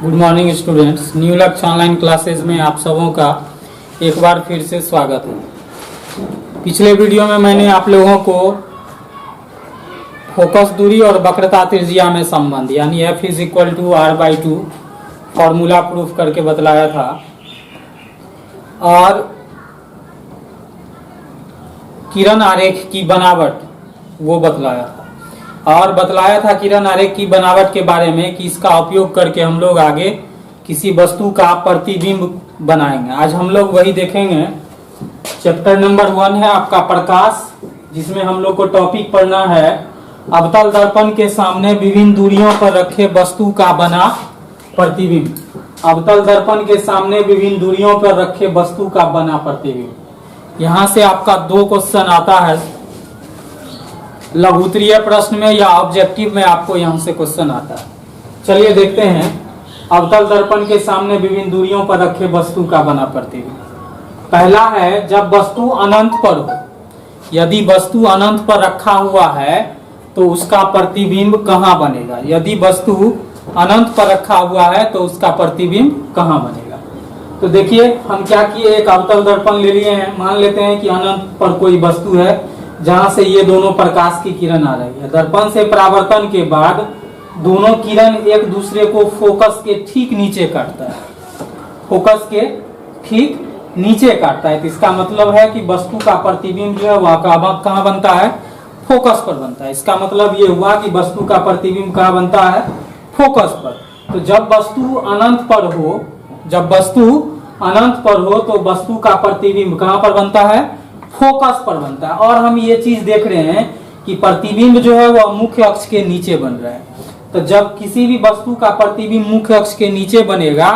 Good morning students. New लक्ष्य online classes में आप सबों का एक बार फिर से स्वागत है। पिछले वीडियो में मैंने आप लोगों को फोकस दूरी और वक्रता त्रिज्या में संबंध यानी F = R/2 फॉर्मूला प्रूफ करके बतलाया था और किरण आरेख की बनावट वो बतलाया था और बतलाया था किरण आरेख की बनावट के बारे में कि इसका उपयोग करके हम लोग आगे किसी वस्तु का प्रतिबिंब बनाएंगे। आज हम लोग वही देखेंगे। चैप्टर नंबर 1 है आपका प्रकाश, जिसमें हम लोग को टॉपिक पढ़ना है अवतल दर्पण के सामने विभिन्न दूरियों पर रखे वस्तु का बना प्रतिबिंब। अवतल दर्पण के सामने विभिन्न दूरियों पर रखे वस्तु का बना प्रतिबिंब। यहाँ से आपका 2 क्वेश्चन आता है, लघुत्तरीय प्रश्न में या ऑब्जेक्टिव में आपको यहाँ से क्वेश्चन आता है। चलिए देखते हैं। अवतल दर्पण के सामने विभिन्न दूरियों पर रखे वस्तु का बना प्रतिबिंब। पहला है, जब वस्तु अनंत पर हो। यदि वस्तु अनंत पर रखा हुआ है तो उसका प्रतिबिंब कहाँ बनेगा। यदि वस्तु अनंत पर रखा हुआ है तो उसका प्रतिबिंब कहाँ बनेगा। तो देखिए हम क्या किए, एक अवतल दर्पण ले लिए हैं। मान लेते हैं कि अनंत पर कोई वस्तु है जहां से ये दोनों प्रकाश की किरण आ रही है। दर्पण से परावर्तन के बाद दोनों किरण एक दूसरे को फोकस के ठीक नीचे काटता है। फोकस के ठीक नीचे काटता है तो इसका मतलब है कि वस्तु का प्रतिबिंब जो है वह कहाँ बनता है, फोकस पर बनता है। इसका मतलब ये हुआ कि वस्तु का प्रतिबिंब कहाँ बनता है, फोकस पर। तो जब वस्तु अनंत पर हो, जब वस्तु अनंत पर हो तो वस्तु का प्रतिबिंब कहाँ पर बनता है, फोकस पर बनता है। और हम ये चीज देख रहे हैं कि प्रतिबिंब जो है वह मुख्य अक्ष के नीचे बन रहा है। तो जब किसी भी वस्तु का प्रतिबिंब मुख्य अक्ष के नीचे बनेगा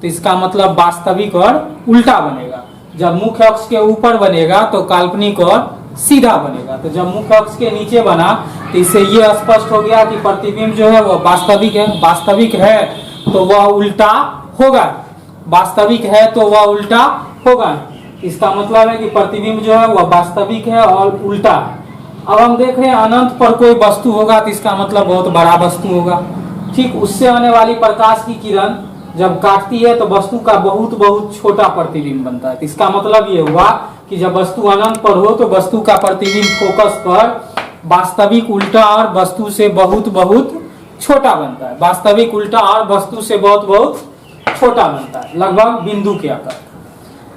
तो इसका मतलब वास्तविक और उल्टा बनेगा। जब मुख्य अक्ष के ऊपर बनेगा तो काल्पनिक और सीधा बनेगा। तो जब मुख्य अक्ष के नीचे बना तो इससे ये स्पष्ट हो गया कि प्रतिबिंब जो है वह वास्तविक है। वास्तविक है तो वह उल्टा होगा, वास्तविक है तो वह उल्टा होगा। इसका मतलब है कि प्रतिबिंब जो है वह वास्तविक है और उल्टा। अब हम देख रहे हैं अनंत पर कोई वस्तु होगा तो इसका मतलब बहुत बड़ा वस्तु होगा। ठीक उससे आने वाली प्रकाश की किरण जब काटती है तो वस्तु का बहुत छोटा प्रतिबिंब बनता है। तो इसका मतलब ये हुआ कि जब वस्तु अनंत पर हो तो वस्तु का प्रतिबिंब फोकस पर वास्तविक उल्टा और वस्तु से बहुत छोटा बनता है। वास्तविक उल्टा और वस्तु से बहुत छोटा बनता है, लगभग बिंदु के आकार।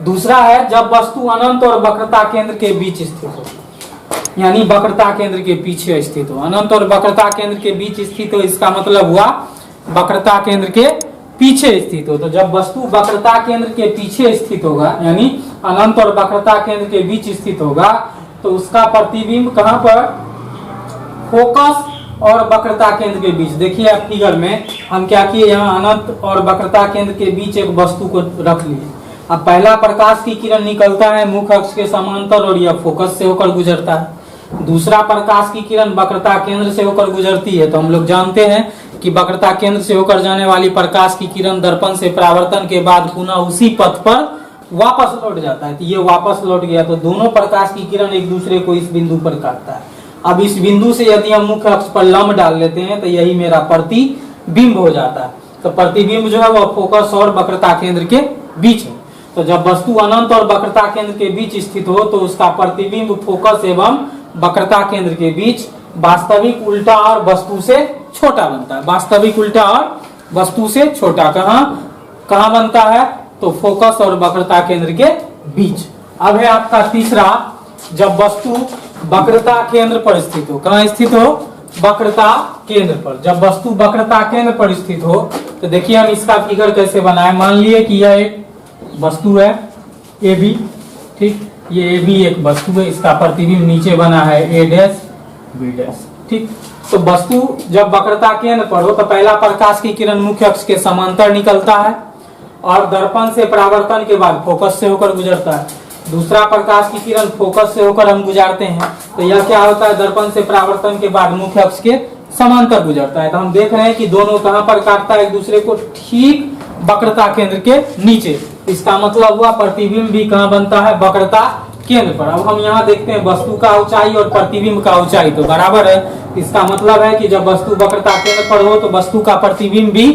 दूसरा है, जब वस्तु अनंत और वक्रता केंद्र के बीच स्थित हो, यानी वक्रता केंद्र के पीछे स्थित हो। अनंत और वक्रता केंद्र के बीच स्थित हो, इसका मतलब हुआ वक्रता केंद्र के पीछे स्थित हो। तो जब वस्तु वक्रता केंद्र के पीछे स्थित होगा, यानी अनंत और वक्रता केंद्र के बीच स्थित होगा, तो उसका प्रतिबिंब कहाँ पर, फोकस और वक्रता केंद्र के बीच। देखिए आप फिगर में हम क्या किए, यहाँ अनंत और वक्रता केंद्र के बीच एक वस्तु को रख लिए। अब पहला प्रकाश की किरण निकलता है मुख्य अक्ष के समांतर और यह फोकस से होकर गुजरता है। दूसरा प्रकाश की किरण वक्रता केंद्र से होकर गुजरती है। तो हम लोग जानते हैं कि वक्रता केंद्र से होकर जाने वाली प्रकाश की किरण दर्पण से परावर्तन के बाद पुनः उसी पथ पर वापस लौट जाता है। तो ये वापस लौट गया तो दोनों प्रकाश की किरण एक दूसरे को इस बिंदु पर काटता है। अब इस बिंदु से यदि हम मुख्य अक्ष पर लंब डाल लेते हैं तो यही मेरा प्रतिबिंब हो जाता है। तो प्रतिबिंब जो है वह फोकस और वक्रता केंद्र के बीच है। तो जब वस्तु अनंत और वक्रता केंद्र के बीच स्थित हो तो उसका प्रतिबिंब फोकस एवं वक्रता केंद्र के बीच वास्तविक उल्टा और वस्तु से छोटा बनता है। वास्तविक उल्टा और वस्तु से छोटा कहाँ बनता है, तो फोकस और वक्रता केंद्र के बीच। अब है आपका तीसरा, जब वस्तु वक्रता केंद्र पर स्थित हो। कहाँ स्थित हो, वक्रता केंद्र पर। जब वस्तु वक्रता केंद्र पर स्थित हो तो देखिए हम इसका फिगर कैसे बनाए। मान लिए कि यह एक वस्तु है AB, ठीक, ये AB एक वस्तु है, इसका प्रतिबिंब नीचे बना है A', ठीक। तो वस्तु जब वक्रता केंद्र पर हो तो पहला प्रकाश की किरण मुख्य अक्ष के समांतर निकलता है और दर्पण से परावर्तन के बाद फोकस से होकर गुजरता है। दूसरा प्रकाश की किरण फोकस से होकर हम गुजारते हैं तो यह क्या होता है, दर्पण से परावर्तन के बाद मुख्य अक्ष के समांतर गुजरता है। तो हम देख रहे हैं कि दोनों कहाँ पर काटता है एक दूसरे को, ठीक वक्रता केंद्र के नीचे। इसका मतलब हुआ प्रतिबिंब भी कहाँ बनता है, वक्रता केंद्र पर। अब हम यहाँ देखते हैं वस्तु का ऊंचाई और प्रतिबिंब का ऊंचाई तो बराबर है। इसका मतलब है कि जब वस्तु वक्रता केंद्र पर हो तो वस्तु का प्रतिबिंब भी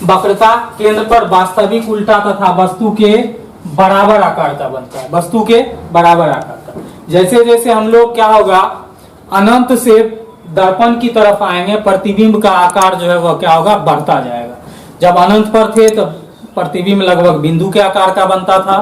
वक्रता केंद्र पर वास्तविक उल्टा तथा वस्तु के बराबर आकार का बनता है, वस्तु के बराबर आकार का। जैसे जैसे हम लोग क्या होगा अनंत से दर्पण की तरफ आएंगे, प्रतिबिंब का आकार जो है वह क्या होगा बढ़ता जाएगा। जब अनंत पर थे तो प्रतिबिंब लगभग बिंदु के आकार का बनता था।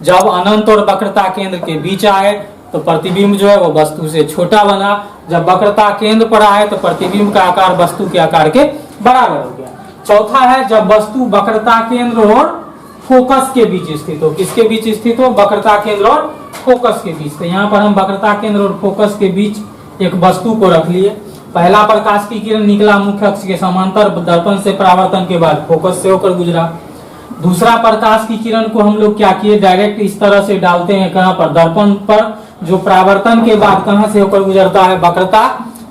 जब अनंत और वक्रता केंद्र के बीच आए तो प्रतिबिंब जो है वो वस्तु से छोटा बना। जब वक्रता केंद्र पर आए तो प्रतिबिंब का आकार वस्तु के आकार के बराबर हो गया। चौथा है जब वस्तु वक्रता केंद्र और फोकस के बीच स्थित हो। किसके बीच स्थित हो? वक्रता केंद्र और फोकस के बीच। तो यहाँ पर हम वक्रता केंद्र और फोकस के बीच एक वस्तु को रख लिए। पहला प्रकाश की किरण निकला मुख्य अक्ष के समांतर, दर्पण से परावर्तन के बाद फोकस से होकर गुजरा। दूसरा प्रकाश की किरण को हम लोग क्या किए, डायरेक्ट इस तरह से डालते हैं कहां पर, दर्पण पर, जो परावर्तन के बाद कहां से होकर गुजरता है, वक्रता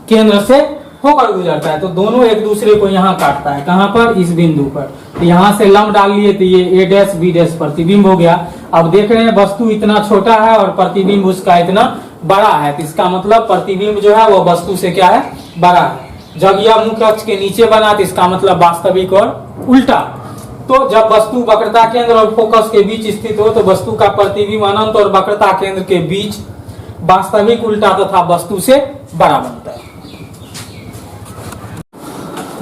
केंद्र से होकर गुजरता है। तो दोनों एक दूसरे को यहाँ काटता है, कहां पर, इस बिंदु पर। तो यहाँ से लंब डाल लिए तो ये ए डैश बी डैश प्रतिबिंब हो गया। अब देख रहे हैं वस्तु इतना छोटा है और प्रतिबिंब उसका इतना बड़ा है, तो इसका मतलब प्रतिबिंब जो है वो वस्तु से क्या है, बड़ा है। जब यह मुख्य अक्ष के नीचे बना तो इसका मतलब वास्तविक और उल्टा। तो जब वस्तु वक्रता केंद्र और फोकस के बीच स्थित हो तो वस्तु का प्रतिबिंब अनंत और वक्रता केंद्र के बीच वास्तविक उल्टा तथा वस्तु से बड़ा बनता है।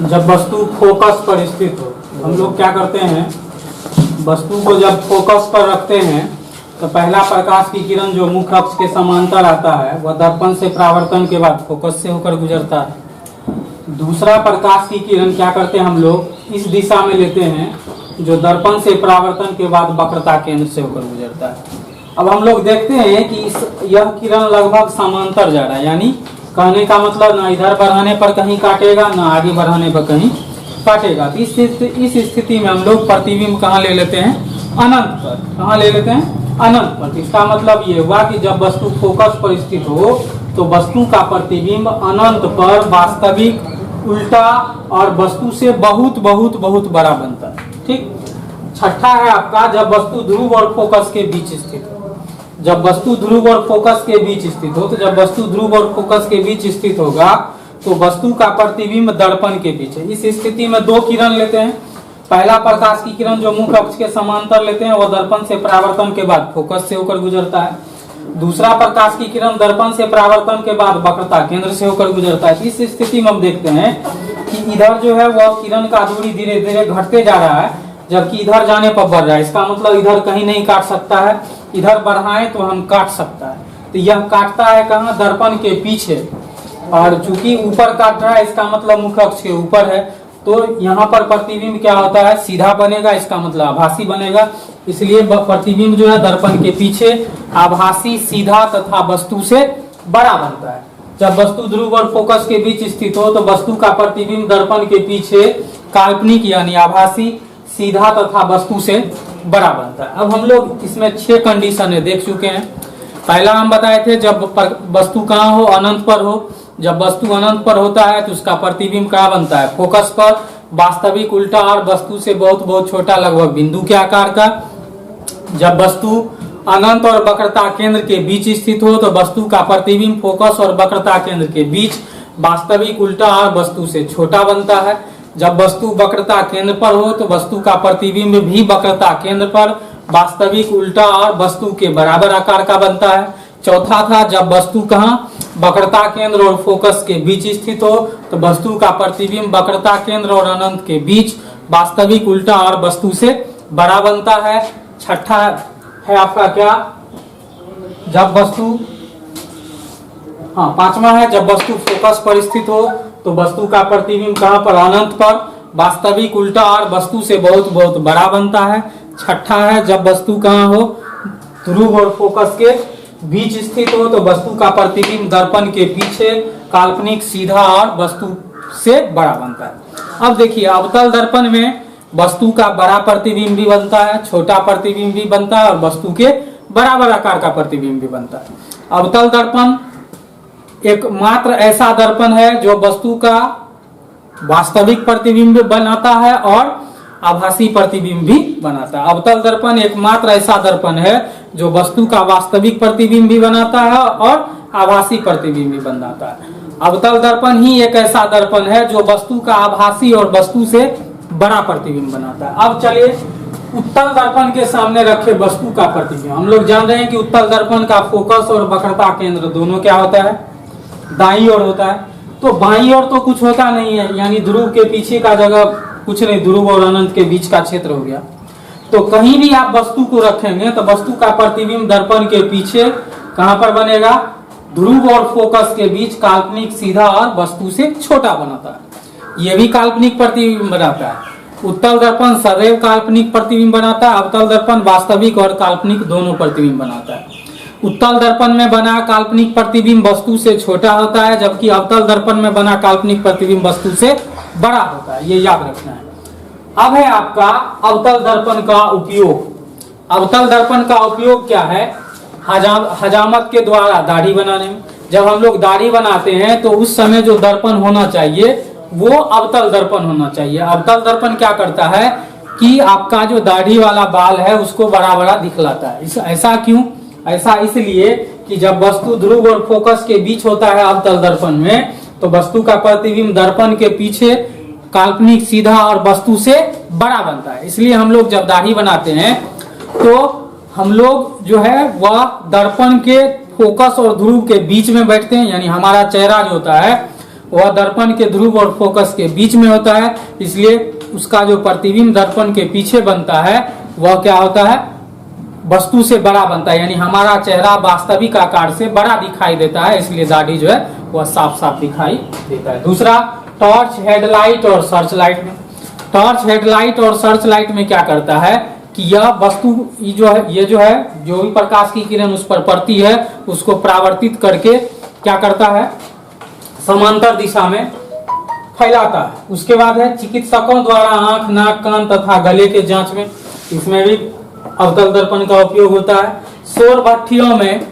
जब वस्तु फोकस पर स्थित हो, हम लोग क्या करते हैं, वस्तु को जब फोकस पर रखते हैं तो पहला प्रकाश की किरण जो मुख्य अक्ष के समांतर आता है वह दर्पण से परावर्तन के बाद फोकस से होकर गुजरता है। दूसरा प्रकाश की किरण क्या करते हैं हम लोग, इस दिशा में लेते हैं जो दर्पण से परावर्तन के बाद वक्रता केंद्र से होकर गुजरता है। अब हम लोग देखते हैं कि यह किरण लगभग समांतर जा रहा है, यानी कहने का मतलब ना इधर बढ़ाने पर कहीं काटेगा ना आगे बढ़ाने पर कहीं काटेगा। तो इस स्थिति में हम लोग प्रतिबिंब कहाँ ले लेते हैं, अनंत पर। कहाँ ले लेते हैं, अनंत पर। इसका मतलब ये हुआ कि जब वस्तु फोकस पर स्थित हो तो वस्तु का प्रतिबिंब अनंत पर वास्तविक उल्टा और वस्तु से बहुत बहुत बहुत बड़ा बनता है। ठीक। छठा है आपका जब वस्तु ध्रुव और फोकस के बीच स्थित हो। जब वस्तु ध्रुव और फोकस के बीच स्थित हो, तो जब वस्तु ध्रुव और फोकस के बीच स्थित होगा तो वस्तु का प्रतिबिंब दर्पण के बीच है। इस स्थिति में दो किरण लेते हैं। पहला प्रकाश की किरण जो मुख्य अक्ष के समांतर लेते हैं वह दर्पण से परावर्तन के बाद फोकस से होकर गुजरता है। दूसरा प्रकाश की किरण दर्पण से परावर्तन के बाद वक्रता केंद्र से होकर गुजरता है। इस स्थिति में हम देखते हैं कि इधर जो है वह किरण का दूरी धीरे धीरे घटते जा रहा है, जबकि इधर जाने पर बढ़ रहा है। इसका मतलब इधर कहीं नहीं काट सकता है, इधर बढ़ाएं तो हम काट सकता है। तो यह काटता है कहाँ, दर्पण के पीछे, और चूंकि ऊपर काट रहा है इसका मतलब मुख्य अक्ष के ऊपर है। तो यहाँ पर प्रतिबिंब क्या होता है, सीधा बनेगा, इसका मतलब आभासी बनेगा। इसलिए प्रतिबिंब जो है दर्पण के पीछे आभासी, सीधा तथा वस्तु से बड़ा बनता है। जब वस्तु ध्रुव और फोकस के बीच स्थित हो तो वस्तु का प्रतिबिंब दर्पण के पीछे काल्पनिक यानी आभासी, सीधा तथा वस्तु से बड़ा बनता है। अब हम लोग इसमें 6 कंडीशन है देख चुके हैं। पहला हम बताए थे जब वस्तु कहाँ हो, अनंत पर हो। जब वस्तु अनंत पर होता है तो उसका प्रतिबिंब कहाँ बनता है, फोकस पर, वास्तविक उल्टा और वस्तु से बहुत बहुत छोटा, लगभग बिंदु के आकार का। जब वस्तु अनंत और वक्रता केंद्र के बीच स्थित हो तो वस्तु का प्रतिबिंब फोकस और वक्रता केंद्र के बीच वास्तविक उल्टा और वस्तु से छोटा बनता है। जब वस्तु वक्रता केंद्र पर हो तो वस्तु का प्रतिबिंब भी वक्रता केंद्र पर वास्तविक उल्टा और वस्तु के बराबर आकार का बनता है। चौथा था जब वस्तु कहाँ, वक्रता केंद्र और फोकस के बीच स्थित हो तो वस्तु का प्रतिबिंब वक्रता केंद्र और अनंत के बीच वास्तविक उल्टा और वस्तु से बड़ा बनता है। छठा है आपका क्या, जब वस्तु, हाँ पांचवा है जब वस्तु फोकस पर स्थित हो तो वस्तु का प्रतिबिंब कहाँ पर, अनंत पर, वास्तविक उल्टा और वस्तु से बहुत बहुत बड़ा बनता है। छठा है जब वस्तु कहाँ हो, ध्रुव और फोकस के बीच स्थित हो तो वस्तु का प्रतिबिंब दर्पण के पीछे काल्पनिक, सीधा और वस्तु से बड़ा बनता है। अब देखिए अवतल दर्पण में वस्तु का बड़ा प्रतिबिंब भी बनता है, छोटा प्रतिबिंब भी बनता है और वस्तु के बराबर आकार का प्रतिबिंब भी बनता है। अवतल दर्पण एक मात्र ऐसा दर्पण है जो वस्तु का वास्तविक प्रतिबिंब बनाता है और आभासी प्रतिबिंब भी बनाता है। अवतल दर्पण एकमात्र ऐसा दर्पण है जो वस्तु का वास्तविक प्रतिबिंब भी बनाता है और आभासी प्रतिबिंब भी बनाता है। अवतल दर्पण ही एक ऐसा दर्पण है जो वस्तु का आभासी और वस्तु से बड़ा प्रतिबिंब बनाता है। अब चलिए उत्तल दर्पण के सामने रखे वस्तु का प्रतिबिंब। हम लोग जान रहे हैं कि उत्तल दर्पण का फोकस और वक्रता केंद्र दोनों क्या होता है, दाईं ओर होता है। तो बाईं ओर तो कुछ होता नहीं है, यानी ध्रुव के पीछे का जगह कुछ नहीं, ध्रुव और अनंत के बीच का क्षेत्र हो गया। तो कहीं भी आप वस्तु को रखेंगे तो वस्तु का प्रतिबिंब दर्पण के पीछे कहां पर बनेगा, ध्रुव और फोकस के बीच काल्पनिक सीधा और वस्तु से छोटा बनाता है। यह भी काल्पनिक प्रतिबिंब बनाता है। उत्तल दर्पण सदैव काल्पनिक प्रतिबिंब बनाता है, अवतल दर्पण वास्तविक और काल्पनिक दोनों प्रतिबिंब बनाता है। उत्तल दर्पण में बना काल्पनिक प्रतिबिंब वस्तु से छोटा होता है, जबकि अवतल दर्पण में बना काल्पनिक प्रतिबिंब वस्तु से बड़ा होता है। ये याद रखना है। अब है आपका अवतल दर्पण का उपयोग। अवतल दर्पण का उपयोग क्या है, हजामत के द्वारा दाढ़ी बनाने में। जब हम लोग दाढ़ी बनाते हैं तो उस समय जो दर्पण होना चाहिए वो अवतल दर्पण होना चाहिए। अवतल दर्पण क्या करता है कि आपका जो दाढ़ी वाला बाल है उसको बड़ा बड़ा दिखलाता है। ऐसा क्यों, ऐसा इसलिए कि जब वस्तु ध्रुव और फोकस के बीच होता है अवतल दर्पण में, तो वस्तु का प्रतिबिंब दर्पण के पीछे काल्पनिक सीधा और वस्तु से बड़ा बनता है। इसलिए हम लोग जब दाढ़ी बनाते हैं तो हम लोग जो है वह दर्पण के फोकस और ध्रुव के बीच में बैठते हैं, यानी हमारा चेहरा जो होता है वह दर्पण के ध्रुव और फोकस के बीच में होता है। इसलिए उसका जो प्रतिबिंब दर्पण के पीछे बनता है वह क्या होता है, वस्तु से बड़ा बनता है, यानी हमारा चेहरा वास्तविक आकार से बड़ा दिखाई देता है। इसलिए दाढ़ी जो है वह साफ साफ दिखाई देता है। दूसरा, टॉर्च, हेडलाइट और सर्च लाइट में। टॉर्च, हेडलाइट और सर्च लाइट में क्या करता है कि यह वस्तु ये जो है जो भी प्रकाश की किरण उस पर पड़ती है उसको परावर्तित करके क्या करता है, समांतर दिशा में फैलाता है। उसके बाद है चिकित्सकों द्वारा आंख, नाक, कान तथा गले के जांच में, इसमें भी अवतल दर्पण का उपयोग होता है। सौर भट्ठियों में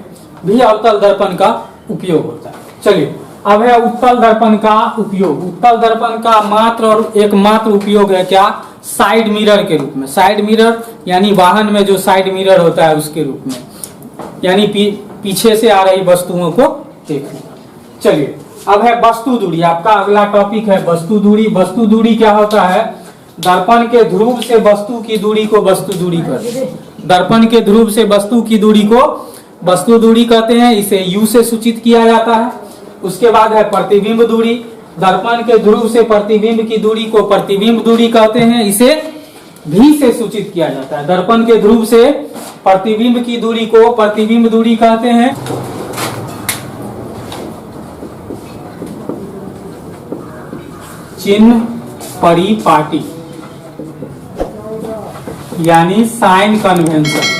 भी अवतल दर्पण का उपयोग होता है। चलिए अब है उत्तल दर्पण का उपयोग। उत्तल दर्पण का मात्र और एकमात्र उपयोग है क्या, साइड मिरर के रूप में। साइड मिरर यानी वाहन में जो साइड मिरर होता है उसके रूप में, यानी पीछे से आ रही वस्तुओं को देखना। चलिए अब है वस्तु दूरी। आपका अगला टॉपिक है वस्तु दूरी। वस्तु दूरी क्या होता है, दर्पण के ध्रुव से वस्तु की दूरी को वस्तु दूरी कहते हैं। दर्पण के ध्रुव से वस्तु की दूरी को वस्तु दूरी कहते हैं। इसे यू से सूचित किया जाता है। उसके बाद है प्रतिबिंब दूरी। दर्पण के ध्रुव से प्रतिबिंब की दूरी को प्रतिबिंब दूरी कहते हैं। इसे भी से सूचित किया जाता है। दर्पण के ध्रुव से प्रतिबिंब की दूरी को प्रतिबिंब दूरी कहते हैं। चिन्ह परिपाटी यानी साइन कन्वेंशन।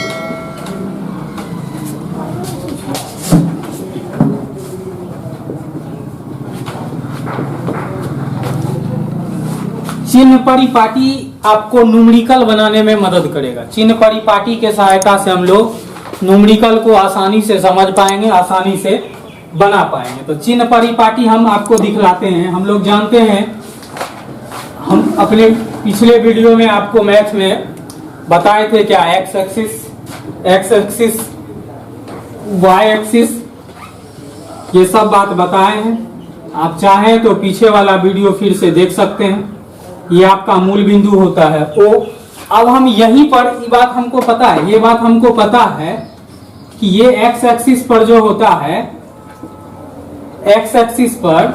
चिन्ह परिपाटी आपको न्यूमेरिकल बनाने में मदद करेगा। चिन्ह परिपाटी के सहायता से हम लोग न्यूमेरिकल को आसानी से समझ पाएंगे, आसानी से बना पाएंगे। तो चिन्ह परिपाटी हम आपको दिखलाते हैं। हम लोग जानते हैं, हम अपने पिछले वीडियो में आपको मैथ में बताए थे क्या, एक्स एक्सिस, वाई एक्सिस, ये सब बात बताए हैं। आप चाहें तो पीछे वाला वीडियो फिर से देख सकते हैं। ये आपका मूल बिंदु होता है ओ। अब हम यहीं पर ये बात हमको पता है, ये बात हमको पता है कि ये एक्स एक्सिस पर जो होता है, एक्स एक्सिस पर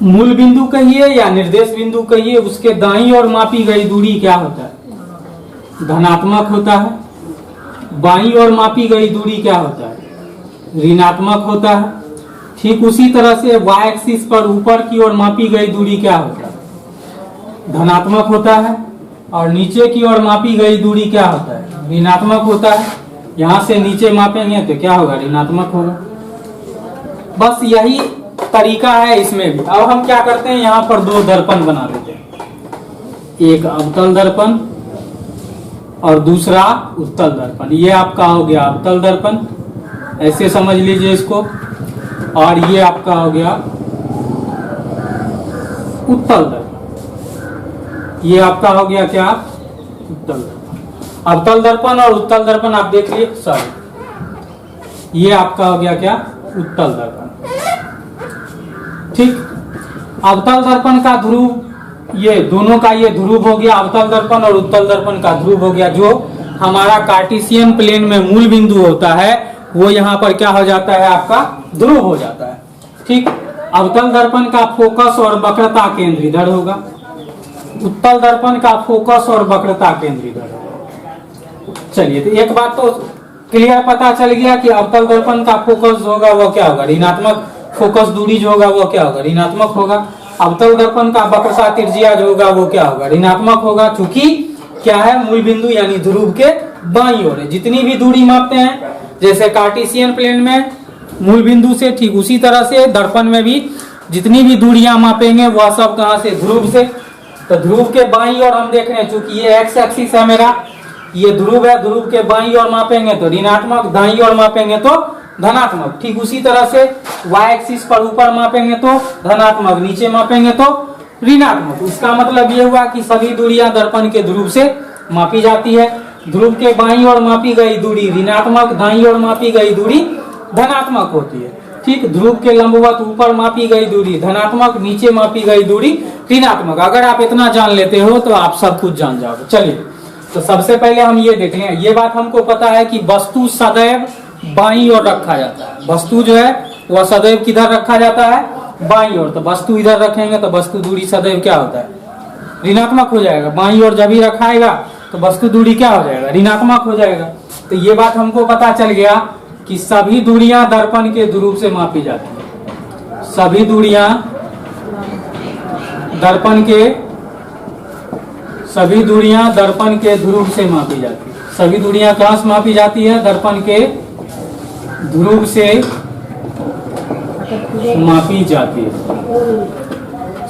मूल बिंदु कहिए या निर्देश बिंदु कहिए, उसके दाईं ओर मापी गई दूरी क्या होता है, धनात्मक होता है। बाईं ओर मापी गई दूरी क्या होता है, ऋणात्मक होता है। ठीक उसी तरह से वाई एक्सिस पर ऊपर की ओर मापी गई दूरी क्या होता है, धनात्मक होता है। और नीचे की ओर मापी गई दूरी क्या होता है, ऋणात्मक होता है। यहां से नीचे मापेंगे तो क्या होगा, ऋणात्मक होगा। बस यही तरीका है इसमें भी। अब हम क्या करते हैं, यहाँ पर दो दर्पण बना देते हैं, एक अवतल दर्पण और दूसरा उत्तल दर्पण। ये आपका हो गया अवतल दर्पण, ऐसे समझ लीजिए इसको। और ये आपका हो गया उत्तल दर्पण। ये आपका हो गया क्या, उत्तल दर्पण। अवतल दर्पण और उत्तल दर्पण आप देख लीजिए, सॉरी, ये आपका हो गया क्या, उत्तल दर्पण। ठीक, अवतल दर्पण का ध्रुव ये दोनों का ये ध्रुव हो गया अवतल दर्पण और उत्तल दर्पण का ध्रुव हो गया। जो हमारा कार्टेशियन प्लेन में मूल बिंदु होता है वो यहाँ पर क्या हो जाता है, आपका ध्रुव हो जाता है। ठीक, अवतल दर्पण का फोकस और वक्रता केंद्र इधर होगा, उत्तल दर्पण का फोकस और वक्रता केंद्र इधर होगा। चलिए, तो एक बात तो क्लियर पता चल गया कि अवतल दर्पण का फोकस होगा वो क्या होगा, ऋणात्मक। फोकस दूरी जो होगा वो क्या होगा, ऋणात्मक होगा। अवतल दर्पण का वक्रता त्रिज्या जो होगा वो क्या होगा, ऋणात्मक होगा। चूंकि क्या है, मूल बिंदु यानी ध्रुव के बाईं ओर है। जितनी भी दूरी मापते हैं, जैसे कार्टेशियन प्लेन में मूल बिंदु से, ठीक उसी तरह से दर्पण में भी जितनी भी दूरियां मापेंगे वह सब कहां से, ध्रुव से। तो ध्रुव के बाईं ओर हम देख रहे हैं, चूंकि ये एक्स एक्सिस है मेरा, ये ध्रुव है, ध्रुव के बाईं ओर मापेंगे तो ऋणात्मक, दाईं ओर मापेंगे तो धनात्मक। ठीक उसी तरह से वाई एक्सिस पर ऊपर मापेंगे तो धनात्मक, नीचे मापेंगे तो ऋणात्मक। इसका मतलब ये हुआ कि सभी दूरियां दर्पण के ध्रुव से मापी जाती है। ध्रुव के बाईं ओर मापी गई दूरी ऋणात्मक, दाईं ओर मापी गई दूरी धनात्मक होती है। ठीक, ध्रुव के लंबवत ऊपर मापी गई दूरी धनात्मक, नीचे मापी गई दूरी ऋणात्मक। अगर आप इतना जान लेते हो तो आप सब कुछ जान जाओगे। चलिए, तो सबसे पहले हम ये देख लें, ये बात हमको पता है कि वस्तु सदैव बाईं ओर रखा जाता है। वस्तु जो है वह सदैव किधर रखा जाता है, बाईं ओर। तो वस्तु इधर रखेंगे तो वस्तु दूरी सदैव क्या होता है, ऋणात्मक हो जाएगा। बाईं ओर जब ही रखाएगा तो वस्तु दूरी क्या हो जाएगा, ऋणात्मक हो जाएगा। तो ये बात हमको पता चल गया कि सभी दूरियां दर्पण के ध्रुव से मापी जाती है। सभी दूरियां दर्पण के ध्रुव से मापी जाती है। सभी दूरियां कहां से मापी जाती है, दर्पण के ध्रुव से मापी जाती है।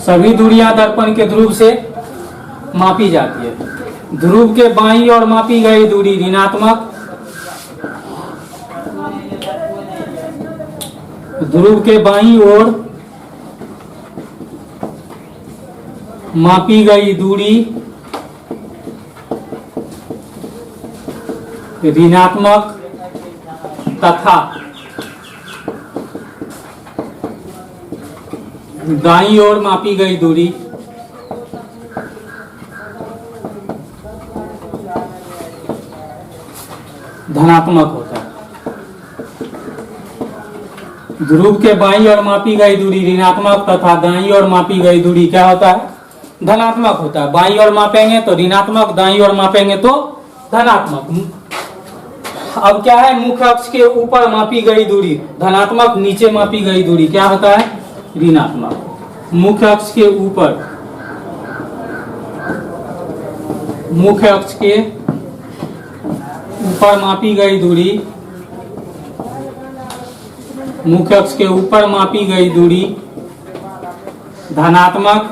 सभी दूरियां दर्पण के ध्रुव से मापी जाती है। ध्रुव के बाईं ओर मापी गई दूरी ऋणात्मक, ध्रुव के बाईं ओर मापी गई दूरी ऋणात्मक तथा दाईं ओर मापी गई दूरी धनात्मक होता है। ध्रुव के बाईं ओर मापी गई दूरी ऋणात्मक तथा दाईं ओर मापी गई दूरी क्या होता है, धनात्मक होता है। बाईं ओर मापेंगे तो ऋणात्मक, दाईं ओर मापेंगे तो धनात्मक। अब क्या है, मुख्य अक्ष के ऊपर मापी गई दूरी धनात्मक, नीचे मापी गई दूरी क्या होता है, ऋणात्मक। मुख्य अक्ष के ऊपर, मुख्य अक्ष के ऊपर मापी गई दूरी, मुख्य अक्ष के ऊपर मापी गई दूरी धनात्मक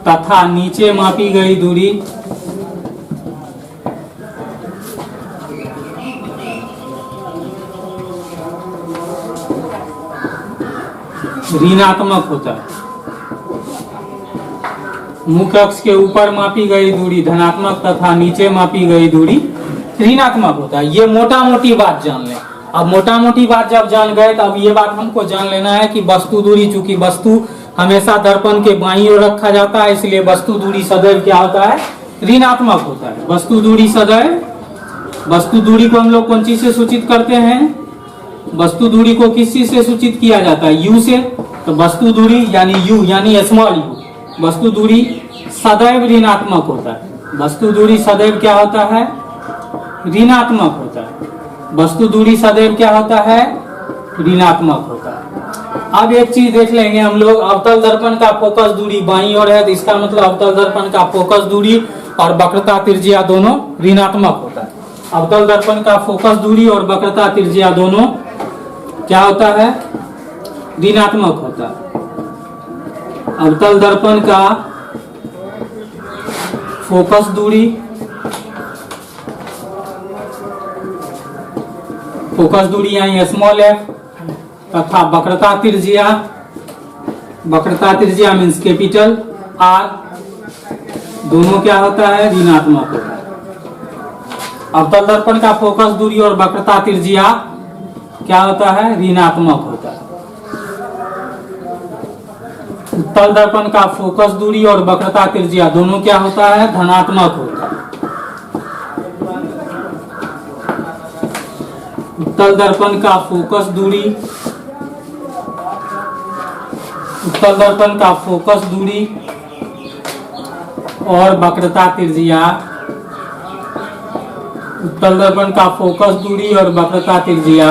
तथा नीचे मापी गई दूरी ऋणात्मक होता है। मुख्य अक्ष के ऊपर मापी गई दूरी धनात्मक तथा नीचे मापी गई दूरी ऋणात्मक होता है। ये मोटा मोटी बात जान लें। अब मोटा मोटी बात जब जान गए तो अब ये बात हमको जान लेना है कि वस्तु दूरी, चूंकि वस्तु हमेशा दर्पण के बाईं ओर रखा जाता है, इसलिए वस्तु दूरी सदैव क्या होता है, ऋणात्मक होता है। वस्तु दूरी सदैव, वस्तु दूरी को हम लोग कौन चीज से सूचित करते हैं, वस्तु दूरी को किस चीज से सूचित किया जाता है, यू से। तो वस्तु दूरी यानी यू यानी स्मॉल यू, वस्तु दूरी सदैव ऋणात्मक होता है। वस्तु दूरी सदैव क्या होता है, ऋणात्मक होता है। वस्तु दूरी सदैव क्या होता है, ऋणात्मक होता है। अब एक चीज देख लेंगे हम लोग, अवतल दर्पण का फोकस दूरी बाईं ओर है, तो इसका मतलब अवतल दर्पण का फोकस दूरी और वक्रता त्रिज्या दोनों ऋणात्मक होता है। अवतल दर्पण का फोकस दूरी और वक्रता त्रिज्या दोनों क्या होता है, ऋणात्मक होता है। अवतल दर्पण का फोकस दूरी, फोकस दूरी यानी स्मॉल एफ तथा वक्रता त्रिज्या, वक्रता त्रिज्या मीन्स कैपिटल आर, दोनों क्या होता है, ऋणात्मक होता है। अवतल दर्पण का फोकस दूरी और वक्रता त्रिज्या क्या होता है, ऋणात्मक होता है। उत्तल दर्पण का फोकस दूरी और वक्रता त्रिज्या दोनों क्या होता है, धनात्मक होता है। उत्तल दर्पण का फोकस दूरी, उत्तल दर्पण का फोकस दूरी और वक्रता त्रिज्या, उत्तल दर्पण का फोकस दूरी और वक्रता त्रिज्या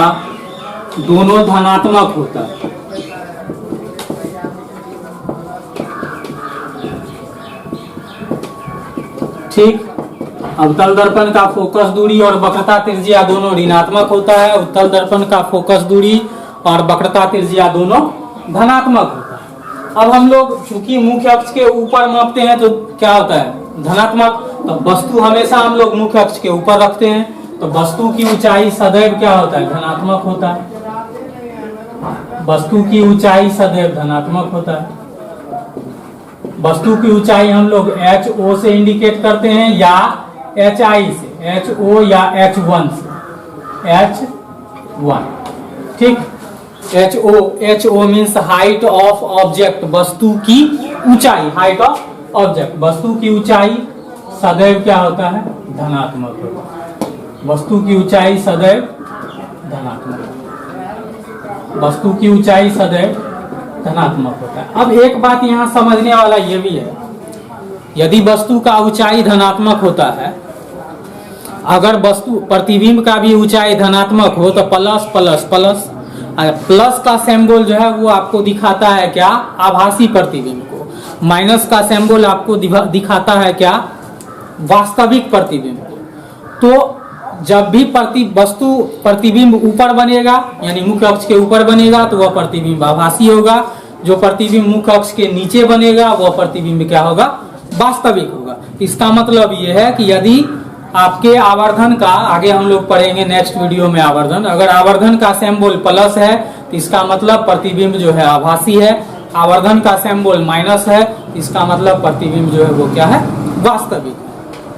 दोनों धनात्मक होता है। ठीक। अवतल दर्पण का फोकस दूरी और वक्रता त्रिज्या दोनों ऋणात्मक होता है। उत्तल दर्पण का फोकस दूरी और वक्रता त्रिज्या दोनों धनात्मक होता है। अब हम लोग चूंकि मुख्य अक्ष के ऊपर मापते हैं तो क्या होता है, धनात्मक। तो वस्तु हमेशा हम लोग मुख्य अक्ष के ऊपर रखते हैं, तो वस्तु की ऊंचाई सदैव क्या होता है, धनात्मक होता है। वस्तु की ऊंचाई सदैव धनात्मक होता है। वस्तु की ऊंचाई हम लोग HO से इंडिकेट करते हैं या HI से, HO या H1 से, H1। ठीक। HO means height of object, वस्तु की ऊंचाई, हाइट ऑफ ऑब्जेक्ट। वस्तु की ऊंचाई सदैव क्या होता है, धनात्मक होता है। वस्तु की ऊंचाई सदैव धनात्मक, वस्तु की ऊंचाई सदैव धनात्मक होता है। अब एक बात यहाँ समझने वाला ये भी है, यदि वस्तु का ऊंचाई धनात्मक होता है, अगर वस्तु प्रतिबिंब का भी ऊंचाई धनात्मक हो तो प्लस प्लस प्लस, प्लस का सिंबल जो है वो आपको दिखाता है क्या, आभासी प्रतिबिंब को। माइनस का सिंबल आपको दिखाता है क्या, वास्तविक प्रतिबिंब को। तो जब भी वस्तु प्रतिबिंब ऊपर बनेगा यानी मुख्य अक्ष के ऊपर बनेगा तो वह प्रतिबिंब आभासी होगा। जो प्रतिबिंब मुख्य अक्ष के नीचे बनेगा वह प्रतिबिंब क्या होगा, वास्तविक होगा। इसका मतलब यह है कि यदि आपके आवर्धन का, आगे हम लोग पढ़ेंगे नेक्स्ट वीडियो में आवर्धन, अगर आवर्धन का सिंबल प्लस है तो इसका मतलब प्रतिबिंब जो है आभासी है। आवर्धन का सिंबल माइनस है, इसका मतलब प्रतिबिंब जो है वो क्या है, वास्तविक।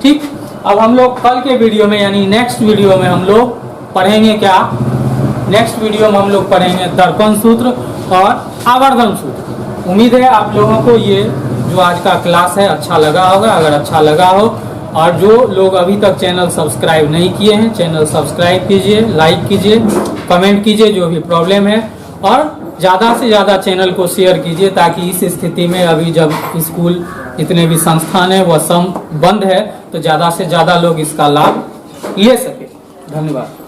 ठीक। अब हम लोग कल के वीडियो में यानी नेक्स्ट वीडियो में हम लोग पढ़ेंगे क्या, नेक्स्ट वीडियो में हम लोग पढ़ेंगे दर्पण सूत्र और आवर्धन सूत्र। उम्मीद है आप लोगों को ये जो आज का क्लास है अच्छा लगा होगा। अगर अच्छा लगा हो और जो लोग अभी तक चैनल सब्सक्राइब नहीं किए हैं, चैनल सब्सक्राइब कीजिए, लाइक कीजिए, कमेंट कीजिए जो भी प्रॉब्लम है, और ज़्यादा से ज़्यादा चैनल को शेयर कीजिए ताकि इस स्थिति में अभी जब स्कूल जितने भी संस्थान है वह सब बंद है तो ज़्यादा से ज़्यादा लोग इसका लाभ ले सके। धन्यवाद।